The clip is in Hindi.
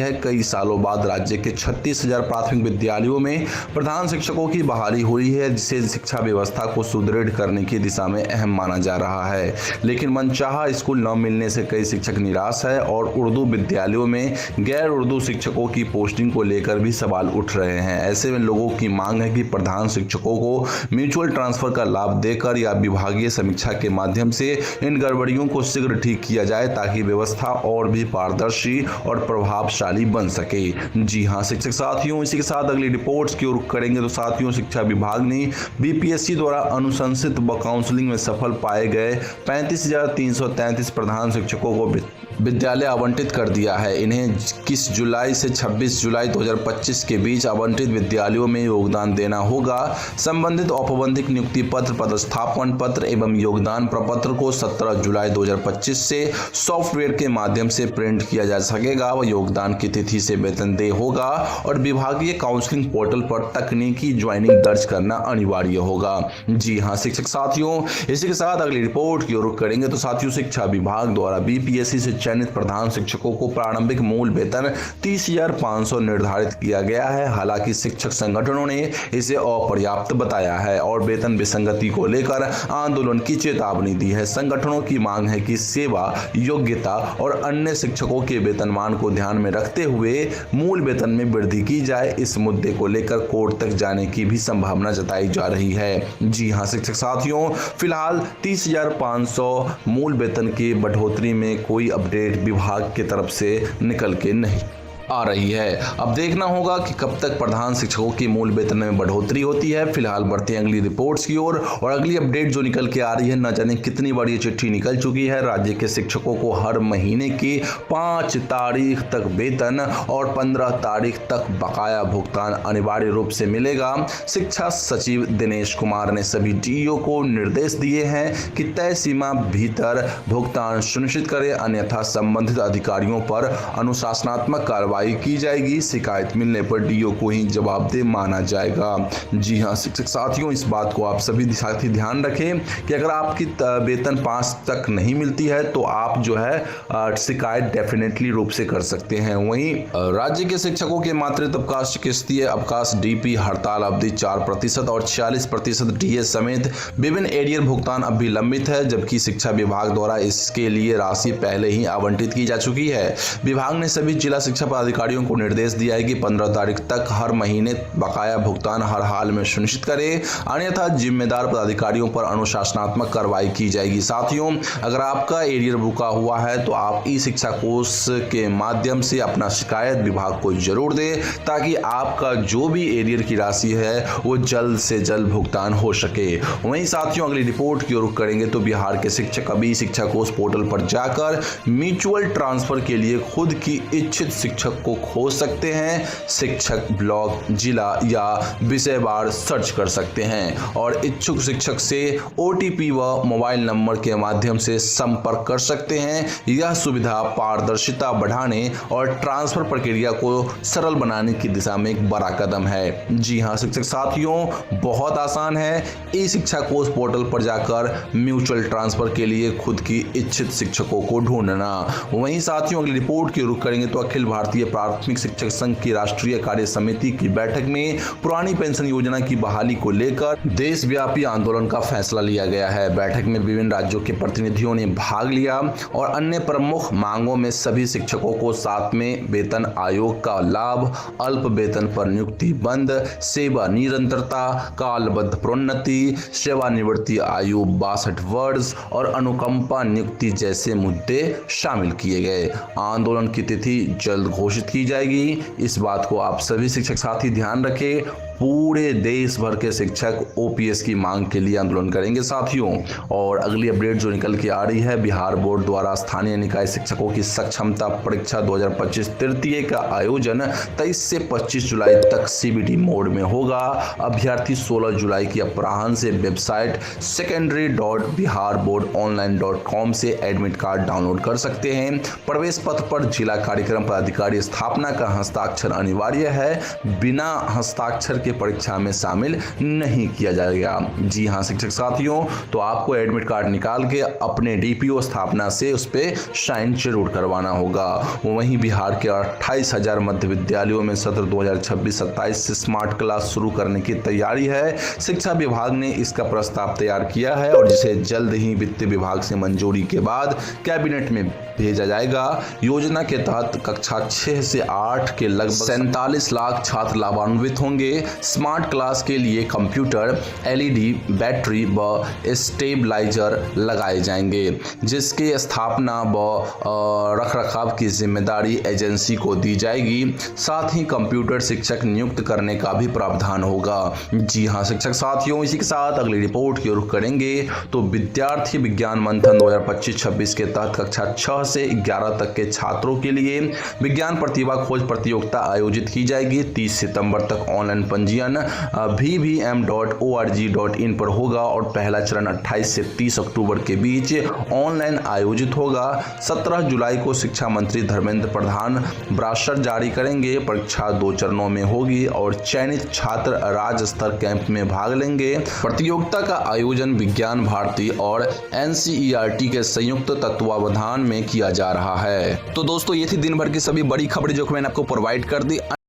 है। कई सालों बाद राज्य के 36,000 प्राथमिक विद्यालयों में प्रधान शिक्षकों की बहाली हुई है, जिसे शिक्षा व्यवस्था को सुदृढ़ करने की दिशा में अहम माना जा रहा है। लेकिन मनचाहा स्कूल न मिलने से कई शिक्षक निराश है और उर्दू विद्यालयों में गैर उर्दू शिक्षकों की पोस्टिंग को लेकर भी सवाल उठ रहे हैं। ऐसे में लोगों की मांग है कि प्रधान शिक्षकों को म्यूचुअल ट्रांसफर का लाभ देकर या विभागीय समीक्षा के माध्यम से इन गड़बड़ियों को शीघ्र ठीक किया जाए, ताकि व्यवस्था और भी पारदर्शी और प्रभावशाली बन सके। जी हां शिक्षक साथियों, इसी के साथ अगली रिपोर्ट्स की ओर करेंगे तो साथियों, शिक्षा विभाग ने बीपीएससी द्वारा अनुशंसित व काउंसलिंग में सफल पाए गए 35,333 प्रधान शिक्षकों को विद्यालय आवंटित कर दिया है। इन्हें 21 जुलाई से 26 जुलाई 2025 के बीच आवंटित विद्यालयों में योगदान देना होगा। संबंधित औपबंधिक नियुक्ति पत्र, पदस्थापन पत्र एवं योगदान प्रपत्र को 17 जुलाई 2025 से सॉफ्टवेयर के माध्यम से प्रिंट किया जा सकेगा व योगदान की तिथि से वेतन देय होगा और विभागीय काउंसलिंग पोर्टल पर तकनीकी ज्वाइनिंग दर्ज करना अनिवार्य होगा। जी हां शिक्षक साथियों, इसी के साथ अगली रिपोर्ट की ओर करेंगे तो साथियों, शिक्षा विभाग द्वारा बीपीएससी से चयनित प्रधान शिक्षकों को प्रारंभिक मूल वेतन 30,500 निर्धारित किया गया है। हालांकि शिक्षक संगठनों ने इसे अपर्याप्त बताया है और वेतन विसंगति को लेकर आंदोलन की चेतावनी दी है। संगठनों की मांग है कि सेवा, योग्यता और अन्य शिक्षकों के वेतनमान को ध्यान में रखते हुए मूल वेतन में वृद्धि की जाए। इस मुद्दे को लेकर कोर्ट तक जाने की भी संभावना जताई जा रही है। जी हां शिक्षक साथियों, फिलहाल 30,500 मूल वेतन की बढ़ोतरी में कोई अपडेट विभाग की तरफ से निकल के नहीं आ रही है। अब देखना होगा कि कब तक प्रधान शिक्षकों की मूल वेतन में बढ़ोतरी होती है। फिलहाल बढ़ते हैं अगली रिपोर्ट्स की ओर और अगली अपडेट जो निकल के आ रही है, न जाने कितनी बार ये चिट्ठी निकल चुकी है। राज्य के शिक्षकों को हर महीने की 5 तारीख तक वेतन और 15 तारीख तक बकाया भुगतान अनिवार्य रूप से मिलेगा। शिक्षा सचिव दिनेश कुमार ने सभी डीईओ को निर्देश दिए हैं कि तय सीमा भीतर भुगतान सुनिश्चित करें, अन्यथा संबंधित अधिकारियों पर अनुशासनात्मक कार्रवाई की जाएगी। शिकायत मिलने पर डीओ को ही जवाबदेह माना जाएगा। जी हां शिक्षक साथियों, इस बात को आप सभी साथी ध्यान रखें कि अगर आपकी वेतन 5 तक नहीं मिलती है तो आप जो है शिकायत डेफिनेटली रूप से कर सकते हैं। वहीं राज्य के शिक्षकों के मातृत्व अवकाश, चिकित्सीय अवकाश, डीपी हड़ताल अवधि 4% और 46% डीएस समेत विभिन्न एरियर भुगतान अब भी लंबित है, जबकि शिक्षा विभाग द्वारा इसके लिए राशि पहले ही आवंटित की जा चुकी है। विभाग ने सभी जिला शिक्षा अधिकारियों को निर्देश दिया है कि 15 तारीख तक हर महीने बकाया भुगतान हर हाल में सुनिश्चित करें, अन्यथा जिम्मेदार पदाधिकारियों पर अनुशासनात्मक कार्रवाई की जाएगी। साथियों, अगर आपका एरियर रुका हुआ है तो आप ई शिक्षा कोष के माध्यम से अपना शिकायत विभाग को जरूर दें, ताकि आपका जो भी एरियर की राशि है वो जल्द से जल्द भुगतान हो सके। वहीं साथियों, अगली रिपोर्ट की ओर करेंगे तो बिहार के शिक्षक अभी शिक्षा कोष पोर्टल पर जाकर म्यूचुअल ट्रांसफर के लिए खुद की इच्छित शिक्षक को खोज सकते हैं। शिक्षक ब्लॉक, जिला या विषयवार सर्च कर सकते हैं और इच्छुक शिक्षक से ओटीपी व मोबाइल नंबर के माध्यम से संपर्क कर सकते हैं। यह सुविधा पारदर्शिता बढ़ाने और ट्रांसफर प्रक्रिया को सरल बनाने की दिशा में एक बड़ा कदम है। जी हां शिक्षक साथियों, बहुत आसान है। ई शिक्षा कोष पोर्टल पर जाकर म्यूचुअल ट्रांसफर के लिए खुद की इच्छित शिक्षकों को ढूंढना। वहीं साथियों, अगली रिपोर्ट की रुख करेंगे तो अखिल भारतीय प्राथमिक शिक्षक संघ की राष्ट्रीय कार्य समिति की बैठक में पुरानी पेंशन योजना की बहाली को लेकर देशव्यापी आंदोलन का फैसला लिया गया है। बैठक में विभिन्न राज्यों के प्रतिनिधियों ने भाग लिया और अन्य प्रमुख मांगों में सभी शिक्षकों को 7वें वेतन आयोग का लाभ, अल्प वेतन पर नियुक्ति बंद, सेवा निरंतरता, कालबद्ध प्रोन्नति, सेवानिवृत्ति आयु 62 वर्ष और अनुकंपा नियुक्ति जैसे मुद्दे शामिल किए गए। आंदोलन की तिथि जल्द घोषित की जाएगी। इस बात को आप सभी शिक्षक साथी ध्यान रखें। पूरे देश भर के शिक्षक ओपीएस की मांग के लिए आंदोलन करेंगे साथियों। और अगली अपडेट जो निकल के आ रही है, बिहार बोर्ड द्वारा स्थानीय निकाय शिक्षकों की सक्षमता परीक्षा 2025 तृतीय का आयोजन 23 से 25 जुलाई तक सीबीटी मोड में होगा। अभ्यर्थी 16 जुलाई की अपराह्न से वेबसाइट secondary.biharboardonline.com से एडमिट कार्ड डाउनलोड कर सकते हैं। प्रवेश पत्र पर जिला कार्यक्रम पदाधिकारी स्थापना का हस्ताक्षर अनिवार्य है। बिना हस्ताक्षर के के परीक्षा में शामिल नहीं किया जाएगा। जी हाँ शिक्षक साथियों, तो आपको एडमिट कार्ड निकाल के अपने डीपीओ स्थापना से उस पर साइन जरूर करवाना होगा। वहीं बिहार के 28,000 मध्य विद्यालयों में सत्र 2026-27 से स्मार्ट क्लास शुरू करने की तैयारी है। शिक्षा विभाग ने इसका प्रस्ताव तैयार किया है और जिसे जल्द ही वित्त विभाग से मंजूरी के बाद कैबिनेट में भेजा जाएगा। योजना के तहत कक्षा 6 से 8 के लगभग 47 लाख छात्र लाभान्वित होंगे। स्मार्ट क्लास के लिए कंप्यूटर, एलईडी, बैटरी व स्टेबलाइजर लगाए जाएंगे, जिसकी स्थापना व रखरखाव की जिम्मेदारी एजेंसी को दी जाएगी। साथ ही कंप्यूटर शिक्षक नियुक्त करने का भी प्रावधान होगा। जी हाँ शिक्षक साथियों, इसी के साथ अगली रिपोर्ट की रुख करेंगे तो विद्यार्थी विज्ञान मंथन 2025-26 के तहत कक्षा 6 से 11 तक के छात्रों के लिए विज्ञान प्रतिभा खोज प्रतियोगिता आयोजित की जाएगी। 30 सितंबर तक ऑनलाइन पंजीयन vvm.org.in पर होगा और पहला चरण 28 से 30 अक्टूबर के बीच ऑनलाइन आयोजित होगा। 17 जुलाई को शिक्षा मंत्री धर्मेंद्र प्रधान ब्रोशर जारी करेंगे। परीक्षा 2 चरणों में होगी और चयनित छात्र राज्य स्तर कैंप में भाग लेंगे। प्रतियोगिता का आयोजन विज्ञान भारती और NCERT के संयुक्त तत्वावधान में किया जा रहा है। तो दोस्तों ये थी दिन भर की सभी बड़ी खबरें जो मैंने आपको प्रोवाइड कर दी।